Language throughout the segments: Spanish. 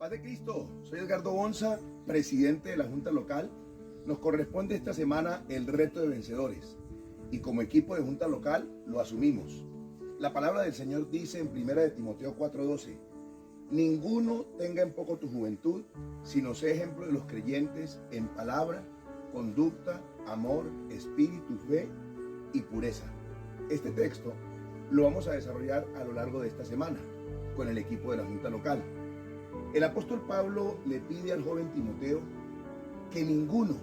Paz de Cristo, soy Edgardo Bonza, presidente de la Junta Local. Nos corresponde esta semana el reto de vencedores y como equipo de Junta Local lo asumimos. La palabra del Señor dice en 1 de Timoteo 4:12: ninguno tenga en poco tu juventud, sino sea ejemplo de los creyentes en palabra, conducta, amor, espíritu, fe y pureza. Este texto lo vamos a desarrollar a lo largo de esta semana con el equipo de la Junta Local. El apóstol Pablo le pide al joven Timoteo que ninguno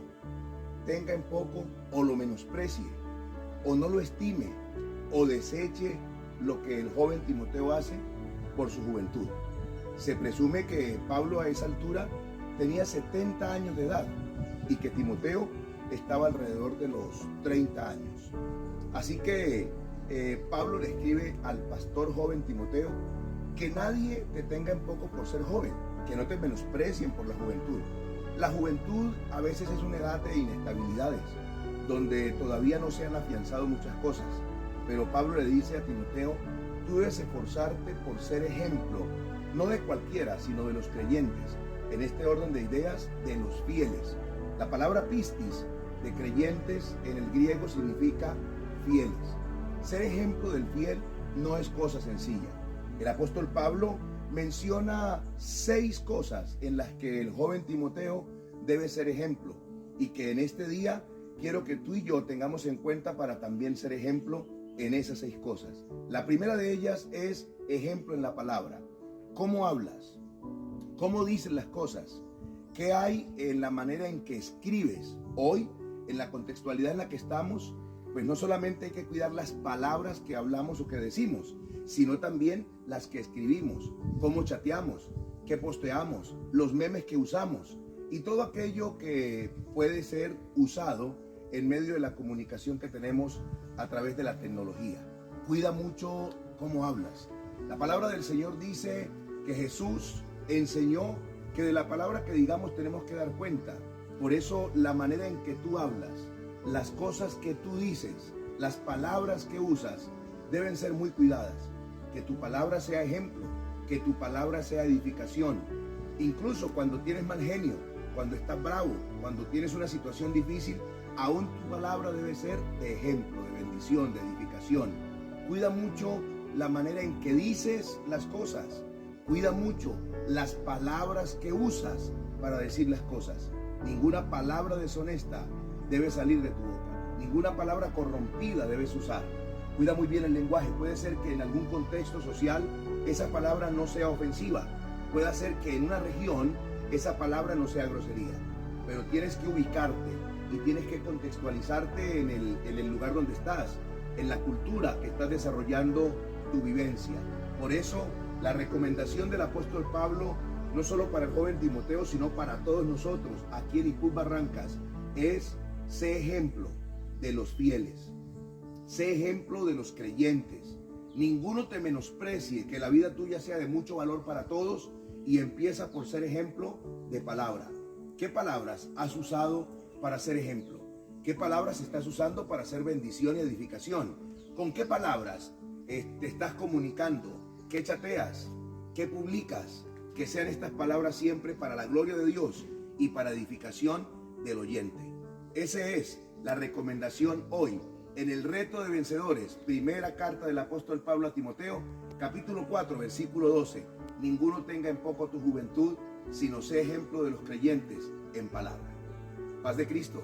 tenga en poco o lo menosprecie o no lo estime o deseche lo que el joven Timoteo hace por su juventud. Se presume que Pablo a esa altura tenía 70 años de edad y que Timoteo estaba alrededor de los 30 años. Así que Pablo le escribe al pastor joven Timoteo que nadie te tenga en poco por ser joven, que no te menosprecien por la juventud. La juventud a veces es una edad de inestabilidades, donde todavía no se han afianzado muchas cosas. Pero Pablo le dice a Timoteo: tú debes esforzarte por ser ejemplo, no de cualquiera, sino de los creyentes. En este orden de ideas, de los fieles. La palabra pistis, de creyentes, en el griego significa fieles. Ser ejemplo del fiel no es cosa sencilla. El apóstol Pablo menciona 6 cosas en las que el joven Timoteo debe ser ejemplo y que en este día quiero que tú y yo tengamos en cuenta para también ser ejemplo en esas 6 cosas. La primera de ellas es ejemplo en la palabra. ¿Cómo hablas? ¿Cómo dices las cosas? ¿Qué hay en la manera en que escribes? Hoy, en la contextualidad en la que estamos, pues no solamente hay que cuidar las palabras que hablamos o que decimos, sino también las que escribimos, cómo chateamos, qué posteamos, los memes que usamos y todo aquello que puede ser usado en medio de la comunicación que tenemos a través de la tecnología. Cuida mucho cómo hablas. La palabra del Señor dice que Jesús enseñó que de la palabra que digamos tenemos que dar cuenta. Por eso la manera en que tú hablas, las cosas que tú dices, las palabras que usas deben ser muy cuidadas. Que tu palabra sea ejemplo, que tu palabra sea edificación. Incluso cuando tienes mal genio, cuando estás bravo, cuando tienes una situación difícil, aún tu palabra debe ser de ejemplo, de bendición, de edificación. Cuida mucho la manera en que dices las cosas. Cuida mucho las palabras que usas para decir las cosas. Ninguna palabra deshonesta debe salir de tu boca. Ninguna palabra corrompida debes usar. Cuida muy bien el lenguaje. Puede ser que en algún contexto social esa palabra no sea ofensiva. Puede ser que en una región esa palabra no sea grosería. Pero tienes que ubicarte y tienes que contextualizarte en el lugar donde estás, en la cultura que estás desarrollando tu vivencia. Por eso la recomendación del apóstol Pablo, no solo para el joven Timoteo, sino para todos nosotros aquí en Icpuz Barrancas, es: sé ejemplo de los fieles. Sé ejemplo de los creyentes. Ninguno te menosprecie, que la vida tuya sea de mucho valor para todos, y empieza por ser ejemplo de palabra. ¿Qué palabras has usado para ser ejemplo? ¿Qué palabras estás usando para hacer bendición y edificación? ¿Con qué palabras te estás comunicando? ¿Qué chateas? ¿Qué publicas? Que sean estas palabras siempre para la gloria de Dios y para edificación del oyente. Esa es la recomendación hoy en el reto de vencedores, primera carta del apóstol Pablo a Timoteo, capítulo 4, versículo 12. Ninguno tenga en poco tu juventud, sino sea ejemplo de los creyentes en palabra. Paz de Cristo.